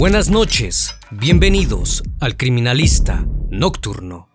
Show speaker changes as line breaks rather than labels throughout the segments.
Buenas noches, bienvenidos al Criminalista Nocturno.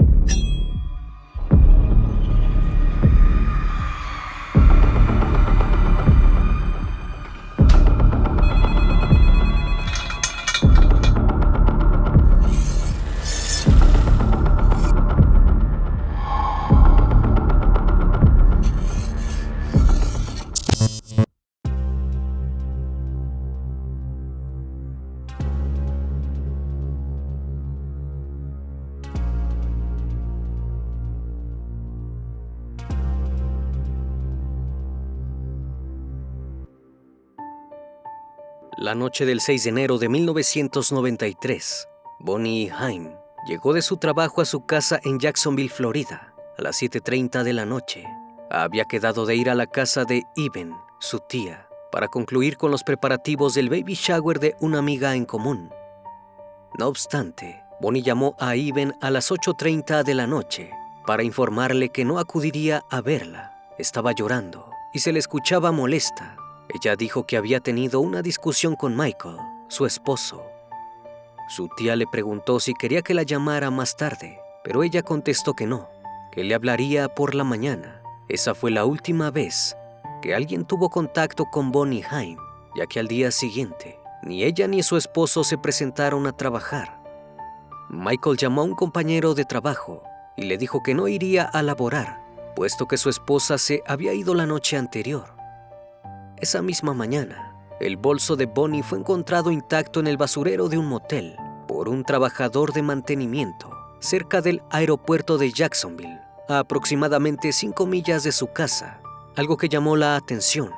La noche del 6 de enero de 1993, Bonnie Haim llegó de su trabajo a su casa en Jacksonville, Florida, a las 7:30 de la noche. Había quedado de ir a la casa de Iben, su tía, para concluir con los preparativos del baby shower de una amiga en común. No obstante, Bonnie llamó a Iben a las 8:30 de la noche para informarle que no acudiría a verla. Estaba llorando y se le escuchaba molesta. Ella dijo que había tenido una discusión con Michael, su esposo. Su tía le preguntó si quería que la llamara más tarde, pero ella contestó que no, que le hablaría por la mañana. Esa fue la última vez que alguien tuvo contacto con Bonnie Haim, ya que al día siguiente, ni ella ni su esposo se presentaron a trabajar. Michael llamó a un compañero de trabajo y le dijo que no iría a laborar, puesto que su esposa se había ido la noche anterior. Esa misma mañana, el bolso de Bonnie fue encontrado intacto en el basurero de un motel por un trabajador de mantenimiento cerca del aeropuerto de Jacksonville, a aproximadamente 5 millas de su casa. Algo que llamó la atención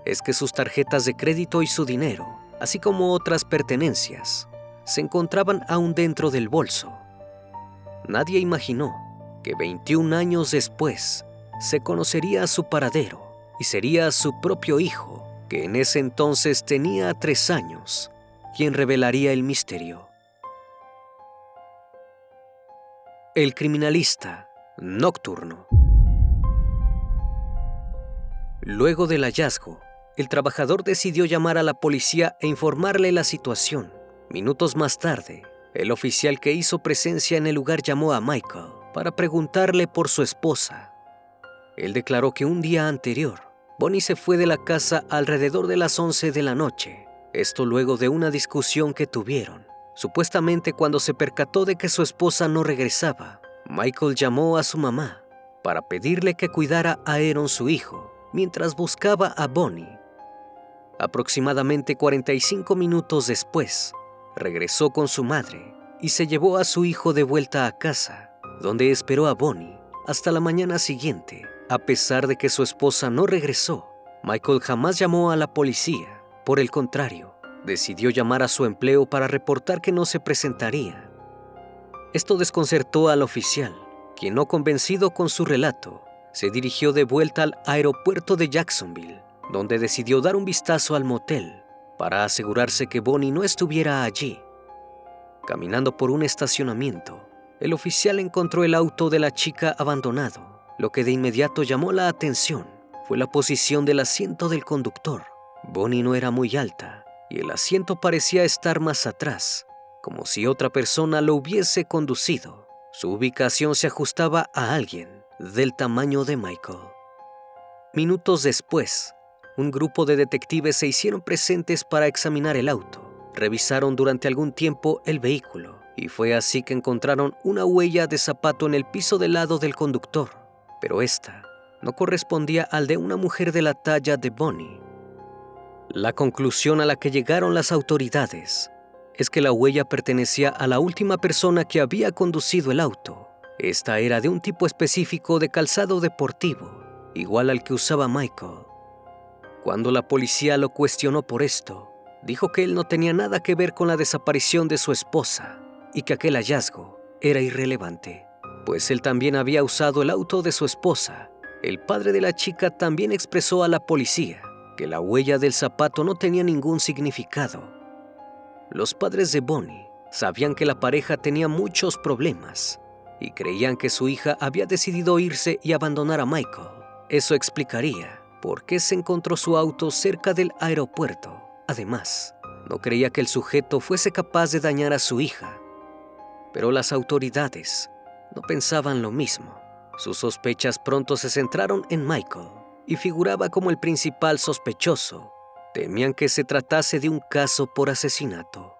es que sus tarjetas de crédito y su dinero, así como otras pertenencias, se encontraban aún dentro del bolso. Nadie imaginó que 21 años después se conocería su paradero y sería su propio hijo, que en ese entonces tenía 3 años, quien revelaría el misterio. El Criminalista Nocturno. Luego del hallazgo, el trabajador decidió llamar a la policía e informarle la situación. Minutos más tarde, el oficial que hizo presencia en el lugar llamó a Michael para preguntarle por su esposa. Él declaró que un día anterior, Bonnie se fue de la casa alrededor de las 11 de la noche. Esto luego de una discusión que tuvieron. Supuestamente cuando se percató de que su esposa no regresaba, Michael llamó a su mamá para pedirle que cuidara a Aaron, su hijo, mientras buscaba a Bonnie. Aproximadamente 45 minutos después, regresó con su madre y se llevó a su hijo de vuelta a casa, donde esperó a Bonnie hasta la mañana siguiente. A pesar de que su esposa no regresó, Michael jamás llamó a la policía. Por el contrario, decidió llamar a su empleo para reportar que no se presentaría. Esto desconcertó al oficial, quien, no convencido con su relato, se dirigió de vuelta al aeropuerto de Jacksonville, donde decidió dar un vistazo al motel para asegurarse que Bonnie no estuviera allí. Caminando por un estacionamiento, el oficial encontró el auto de la chica abandonado. Lo que de inmediato llamó la atención fue la posición del asiento del conductor. Bonnie no era muy alta y el asiento parecía estar más atrás, como si otra persona lo hubiese conducido. Su ubicación se ajustaba a alguien del tamaño de Michael. Minutos después, un grupo de detectives se hicieron presentes para examinar el auto. Revisaron durante algún tiempo el vehículo y fue así que encontraron una huella de zapato en el piso del lado del conductor. Pero esta no correspondía al de una mujer de la talla de Bonnie. La conclusión a la que llegaron las autoridades es que la huella pertenecía a la última persona que había conducido el auto. Esta era de un tipo específico de calzado deportivo, igual al que usaba Michael. Cuando la policía lo cuestionó por esto, dijo que él no tenía nada que ver con la desaparición de su esposa y que aquel hallazgo era irrelevante, pues él también había usado el auto de su esposa. El padre de la chica también expresó a la policía que la huella del zapato no tenía ningún significado. Los padres de Bonnie sabían que la pareja tenía muchos problemas y creían que su hija había decidido irse y abandonar a Michael. Eso explicaría por qué se encontró su auto cerca del aeropuerto. Además, no creía que el sujeto fuese capaz de dañar a su hija. Pero las autoridades no pensaban lo mismo. Sus sospechas pronto se centraron en Michael y figuraba como el principal sospechoso. Temían que se tratase de un caso por asesinato.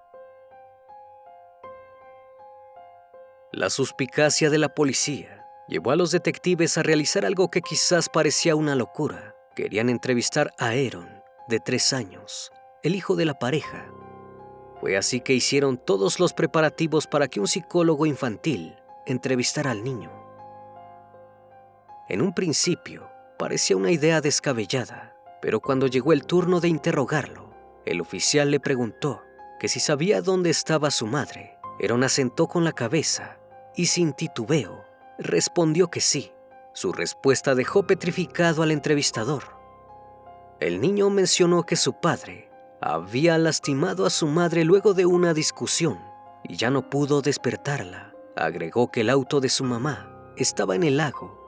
La suspicacia de la policía llevó a los detectives a realizar algo que quizás parecía una locura. Querían entrevistar a Aaron, de 3 años, el hijo de la pareja. Fue así que hicieron todos los preparativos para que un psicólogo infantil entrevistara al niño. En un principio, parecía una idea descabellada, pero cuando llegó el turno de interrogarlo, el oficial le preguntó que si sabía dónde estaba su madre. Aaron asentó con la cabeza y sin titubeo respondió que sí. Su respuesta dejó petrificado al entrevistador. El niño mencionó que su padre había lastimado a su madre luego de una discusión y ya no pudo despertarla. Agregó que el auto de su mamá estaba en el lago.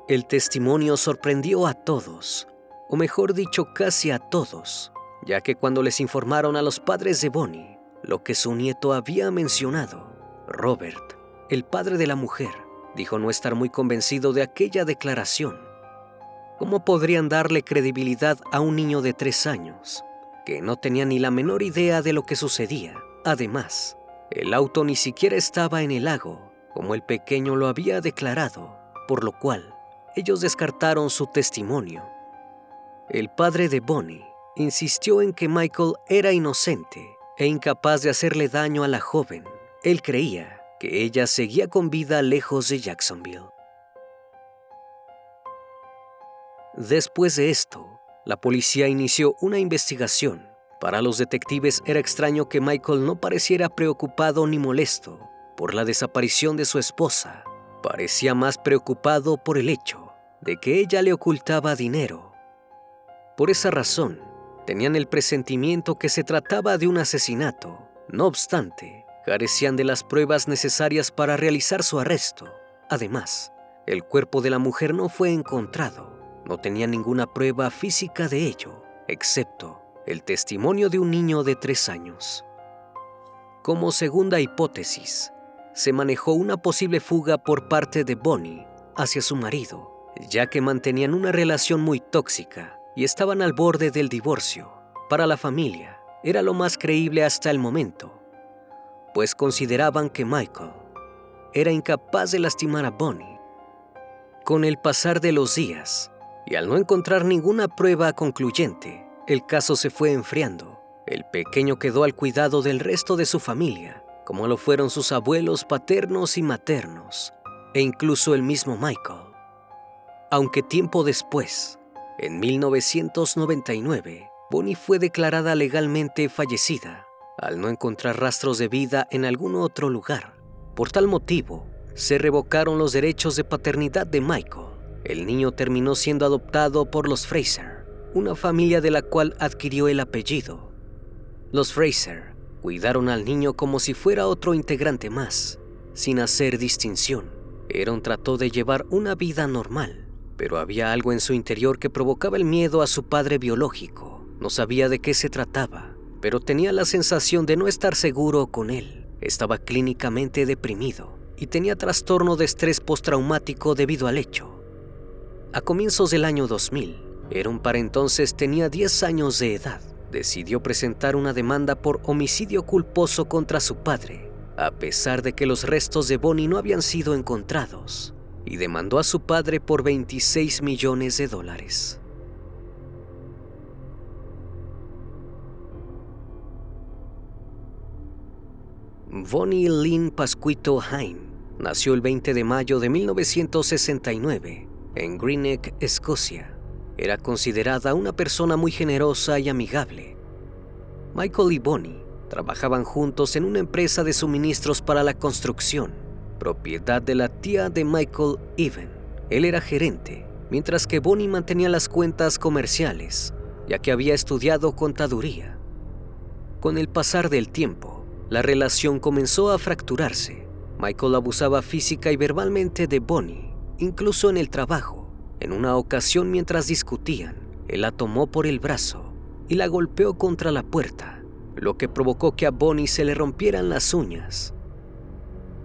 El testimonio sorprendió a todos, o mejor dicho, casi a todos, ya que cuando les informaron a los padres de Bonnie lo que su nieto había mencionado, Robert, el padre de la mujer, dijo no estar muy convencido de aquella declaración. ¿Cómo podrían darle credibilidad a un niño de 3 años, que no tenía ni la menor idea de lo que sucedía? Además, el auto ni siquiera estaba en el lago, como el pequeño lo había declarado, por lo cual ellos descartaron su testimonio. El padre de Bonnie insistió en que Michael era inocente e incapaz de hacerle daño a la joven. Él creía que ella seguía con vida lejos de Jacksonville. Después de esto, la policía inició una investigación. Para los detectives era extraño que Michael no pareciera preocupado ni molesto por la desaparición de su esposa. Parecía más preocupado por el hecho de que ella le ocultaba dinero. Por esa razón, tenían el presentimiento que se trataba de un asesinato. No obstante, carecían de las pruebas necesarias para realizar su arresto. Además, el cuerpo de la mujer no fue encontrado. No tenía ninguna prueba física de ello, excepto el testimonio de un niño de 3 años. Como segunda hipótesis, se manejó una posible fuga por parte de Bonnie hacia su marido, ya que mantenían una relación muy tóxica y estaban al borde del divorcio. Para la familia, era lo más creíble hasta el momento, pues consideraban que Michael era incapaz de lastimar a Bonnie. Con el pasar de los días, y al no encontrar ninguna prueba concluyente, el caso se fue enfriando. El pequeño quedó al cuidado del resto de su familia, como lo fueron sus abuelos paternos y maternos, e incluso el mismo Michael. Aunque tiempo después, en 1999, Bonnie fue declarada legalmente fallecida, al no encontrar rastros de vida en algún otro lugar. Por tal motivo, se revocaron los derechos de paternidad de Michael. El niño terminó siendo adoptado por los Fraser, una familia de la cual adquirió el apellido. Los Fraser cuidaron al niño como si fuera otro integrante más, sin hacer distinción. Aaron trató de llevar una vida normal, pero había algo en su interior que provocaba el miedo a su padre biológico. No sabía de qué se trataba, pero tenía la sensación de no estar seguro con él. Estaba clínicamente deprimido y tenía trastorno de estrés postraumático debido al hecho. A comienzos del año 2000, Aaron para entonces tenía 10 años de edad. Decidió presentar una demanda por homicidio culposo contra su padre, a pesar de que los restos de Bonnie no habían sido encontrados, y demandó a su padre por $26 millones. Bonnie Lynn Pasquito Hine nació el 20 de mayo de 1969 en Greenock, Escocia. Era considerada una persona muy generosa y amigable. Michael y Bonnie trabajaban juntos en una empresa de suministros para la construcción, propiedad de la tía de Michael, Evan. Él era gerente, mientras que Bonnie mantenía las cuentas comerciales, ya que había estudiado contaduría. Con el pasar del tiempo, la relación comenzó a fracturarse. Michael abusaba física y verbalmente de Bonnie, incluso en el trabajo. En una ocasión, mientras discutían, él la tomó por el brazo y la golpeó contra la puerta. lo que provocó que a Bonnie se le rompieran las uñas.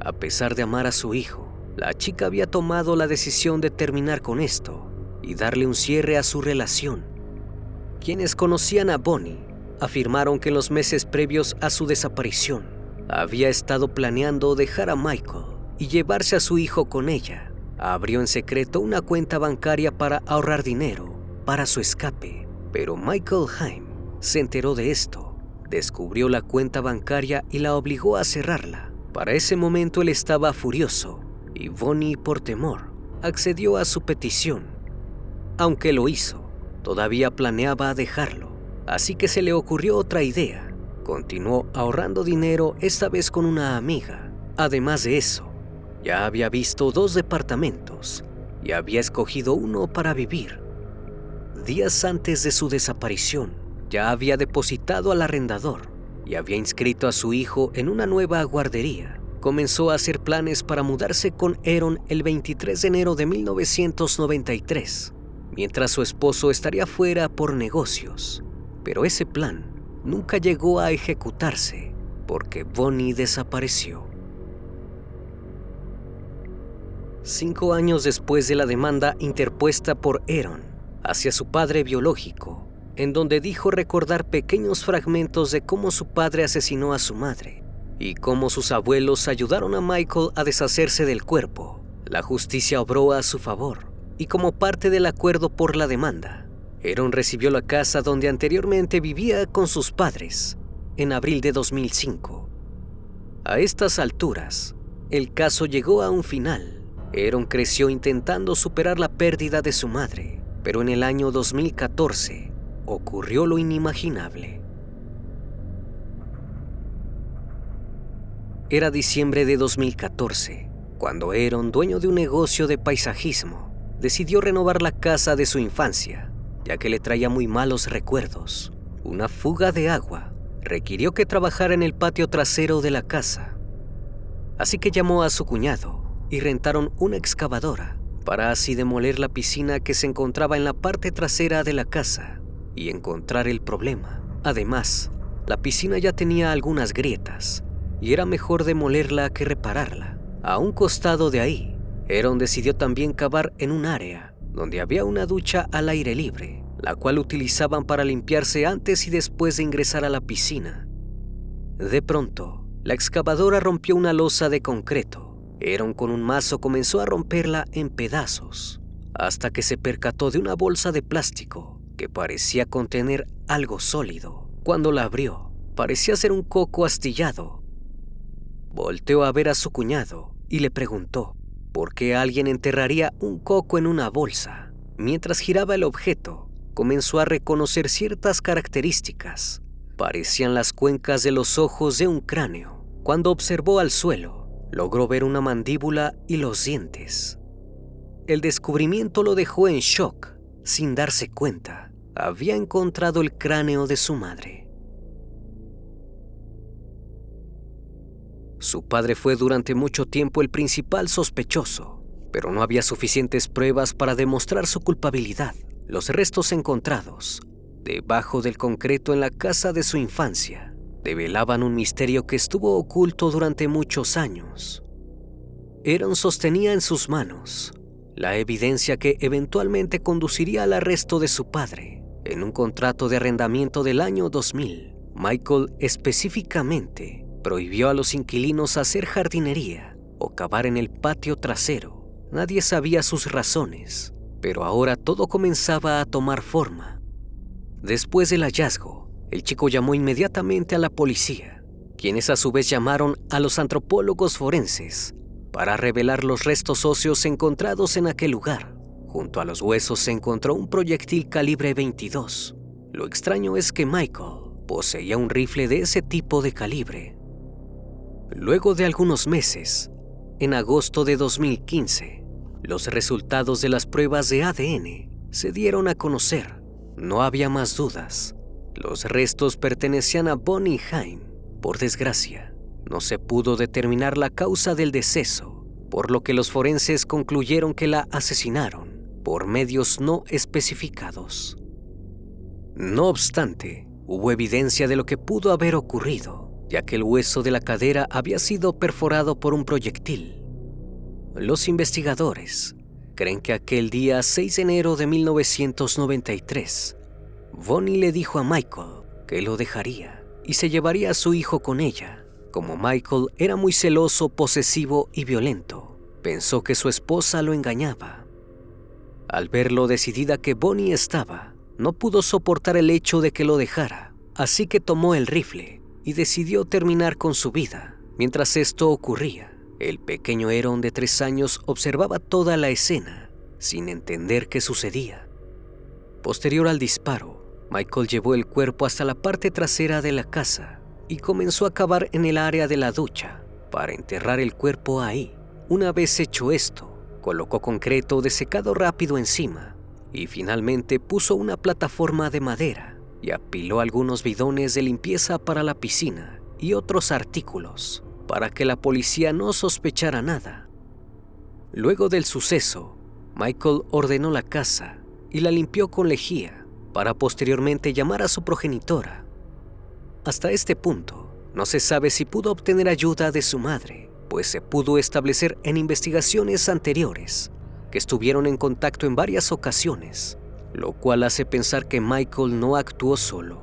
A pesar de amar a su hijo, la chica había tomado la decisión de terminar con esto y darle un cierre a su relación. Quienes conocían a Bonnie afirmaron que en los meses previos a su desaparición había estado planeando dejar a Michael y llevarse a su hijo con ella. Abrió en secreto una cuenta bancaria para ahorrar dinero para su escape, pero Michael Haim se enteró de esto, descubrió la cuenta bancaria y la obligó a cerrarla. Para ese momento él estaba furioso y Bonnie, por temor, accedió a su petición. Aunque lo hizo, todavía planeaba dejarlo, así que se le ocurrió otra idea. Continuó ahorrando dinero, esta vez con una amiga. Además de eso, ya había visto 2 departamentos y había escogido uno para vivir. Días antes de su desaparición, ya había depositado al arrendador y había inscrito a su hijo en una nueva guardería. Comenzó a hacer planes para mudarse con Aaron el 23 de enero de 1993, mientras su esposo estaría fuera por negocios. Pero ese plan nunca llegó a ejecutarse porque Bonnie desapareció. 5 años después de la demanda interpuesta por Aaron hacia su padre biológico, en donde dijo recordar pequeños fragmentos de cómo su padre asesinó a su madre y cómo sus abuelos ayudaron a Michael a deshacerse del cuerpo, la justicia obró a su favor y como parte del acuerdo por la demanda, Aaron recibió la casa donde anteriormente vivía con sus padres en abril de 2005. A estas alturas, el caso llegó a un final. Aaron creció intentando superar la pérdida de su madre, pero en el año 2014 ocurrió lo inimaginable. Era diciembre de 2014, cuando Aaron, dueño de un negocio de paisajismo, decidió renovar la casa de su infancia, ya que le traía muy malos recuerdos. Una fuga de agua requirió que trabajara en el patio trasero de la casa. Así que llamó a su cuñado y rentaron una excavadora para así demoler la piscina que se encontraba en la parte trasera de la casa y encontrar el problema. Además, la piscina ya tenía algunas grietas y era mejor demolerla que repararla. A un costado de ahí, Aaron decidió también cavar en un área donde había una ducha al aire libre, la cual utilizaban para limpiarse antes y después de ingresar a la piscina. De pronto, la excavadora rompió una losa de concreto. Aaron con un mazo comenzó a romperla en pedazos, hasta que se percató de una bolsa de plástico que parecía contener algo sólido. Cuando la abrió, parecía ser un coco astillado. Volteó a ver a su cuñado y le preguntó por qué alguien enterraría un coco en una bolsa. Mientras giraba el objeto, comenzó a reconocer ciertas características. Parecían las cuencas de los ojos de un cráneo. Cuando observó al suelo, logró ver una mandíbula y los dientes. El descubrimiento lo dejó en shock. Sin darse cuenta, había encontrado el cráneo de su madre. Su padre fue durante mucho tiempo el principal sospechoso, pero no había suficientes pruebas para demostrar su culpabilidad. Los restos encontrados debajo del concreto en la casa de su infancia develaban un misterio que estuvo oculto durante muchos años. Aaron sostenía en sus manos la evidencia que eventualmente conduciría al arresto de su padre. En un contrato de arrendamiento del año 2000, Michael específicamente prohibió a los inquilinos hacer jardinería o cavar en el patio trasero. Nadie sabía sus razones, pero ahora todo comenzaba a tomar forma. Después del hallazgo, el chico llamó inmediatamente a la policía, quienes a su vez llamaron a los antropólogos forenses para revelar los restos óseos encontrados en aquel lugar. Junto a los huesos se encontró un proyectil calibre 22. Lo extraño es que Michael poseía un rifle de ese tipo de calibre. Luego de algunos meses, en agosto de 2015, los resultados de las pruebas de ADN se dieron a conocer. No había más dudas. Los restos pertenecían a Bonnie Haim. Por desgracia, no se pudo determinar la causa del deceso, por lo que los forenses concluyeron que la asesinaron por medios no especificados. No obstante, hubo evidencia de lo que pudo haber ocurrido, ya que el hueso de la cadera había sido perforado por un proyectil. Los investigadores creen que aquel día 6 de enero de 1993, Bonnie le dijo a Michael que lo dejaría y se llevaría a su hijo con ella. Como Michael era muy celoso, posesivo y violento, pensó que su esposa lo engañaba. Al ver lo decidida que Bonnie estaba, no pudo soportar el hecho de que lo dejara, así que tomó el rifle y decidió terminar con su vida. Mientras esto ocurría, el pequeño Aaron de 3 años observaba toda la escena, sin entender qué sucedía. Posterior al disparo, Michael llevó el cuerpo hasta la parte trasera de la casa y comenzó a cavar en el área de la ducha para enterrar el cuerpo ahí. Una vez hecho esto, colocó concreto desecado rápido encima y finalmente puso una plataforma de madera y apiló algunos bidones de limpieza para la piscina y otros artículos para que la policía no sospechara nada. Luego del suceso, Michael ordenó la casa y la limpió con lejía para posteriormente llamar a su progenitora. Hasta este punto, no se sabe si pudo obtener ayuda de su madre, pues se pudo establecer en investigaciones anteriores que estuvieron en contacto en varias ocasiones, lo cual hace pensar que Michael no actuó solo.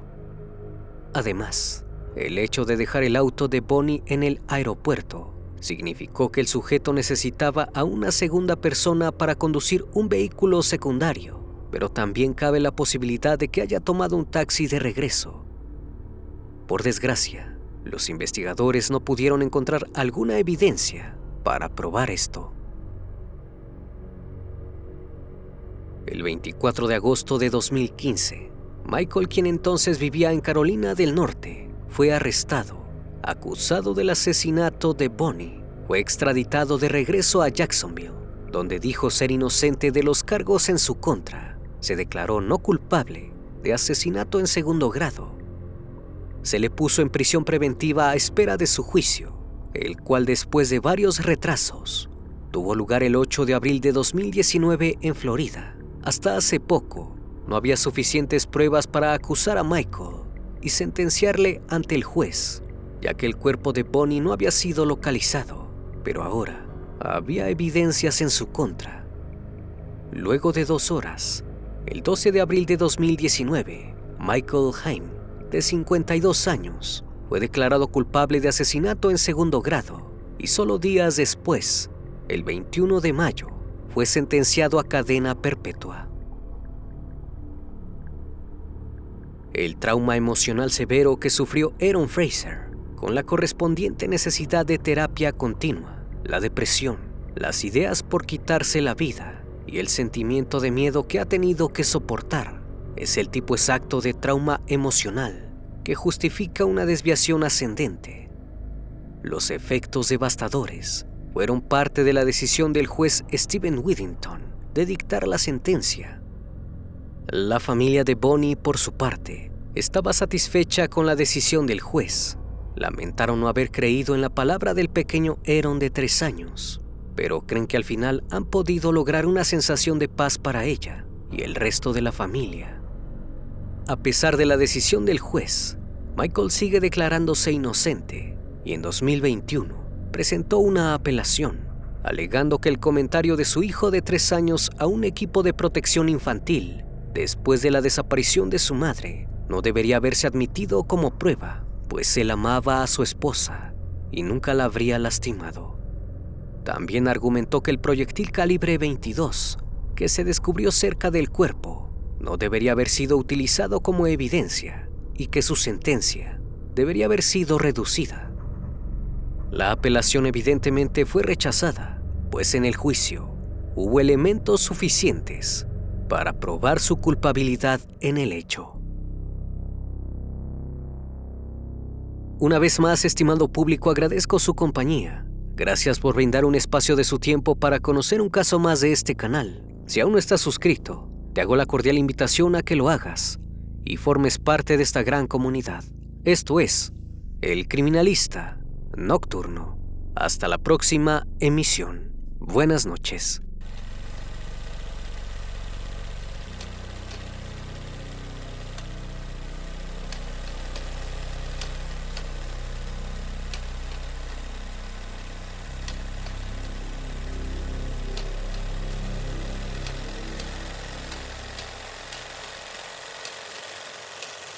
Además, el hecho de dejar el auto de Bonnie en el aeropuerto significó que el sujeto necesitaba a una segunda persona para conducir un vehículo secundario, pero también cabe la posibilidad de que haya tomado un taxi de regreso. Por desgracia, los investigadores no pudieron encontrar alguna evidencia para probar esto. El 24 de agosto de 2015, Michael, quien entonces vivía en Carolina del Norte, fue arrestado, acusado del asesinato de Bonnie. Fue extraditado de regreso a Jacksonville, donde dijo ser inocente de los cargos en su contra. Se declaró no culpable de asesinato en segundo grado. Se le puso en prisión preventiva a espera de su juicio, el cual después de varios retrasos, tuvo lugar el 8 de abril de 2019 en Florida. Hasta hace poco, no había suficientes pruebas para acusar a Michael y sentenciarle ante el juez, ya que el cuerpo de Bonnie no había sido localizado, pero ahora había evidencias en su contra. Luego de 2 horas, el 12 de abril de 2019, Michael Haim, de 52 años, fue declarado culpable de asesinato en segundo grado y solo días después, el 21 de mayo, fue sentenciado a cadena perpetua. El trauma emocional severo que sufrió Aaron Fraser, con la correspondiente necesidad de terapia continua, la depresión, las ideas por quitarse la vida y el sentimiento de miedo que ha tenido que soportar, es el tipo exacto de trauma emocional que justifica una desviación ascendente. Los efectos devastadores fueron parte de la decisión del juez Stephen Whittington de dictar la sentencia. La familia de Bonnie, por su parte, estaba satisfecha con la decisión del juez. Lamentaron no haber creído en la palabra del pequeño Aaron de 3 años, pero creen que al final han podido lograr una sensación de paz para ella y el resto de la familia. A pesar de la decisión del juez, Michael sigue declarándose inocente y en 2021 presentó una apelación, alegando que el comentario de su hijo de 3 años a un equipo de protección infantil después de la desaparición de su madre no debería haberse admitido como prueba, pues él amaba a su esposa y nunca la habría lastimado. También argumentó que el proyectil calibre 22 que se descubrió cerca del cuerpo no debería haber sido utilizado como evidencia y que su sentencia debería haber sido reducida. La apelación evidentemente fue rechazada, pues en el juicio hubo elementos suficientes para probar su culpabilidad en el hecho. Una vez más, estimado público, agradezco su compañía. Gracias por brindar un espacio de su tiempo para conocer un caso más de este canal. Si aún no estás suscrito, te hago la cordial invitación a que lo hagas y formes parte de esta gran comunidad. Esto es El Criminalista Nocturno. Hasta la próxima emisión. Buenas noches.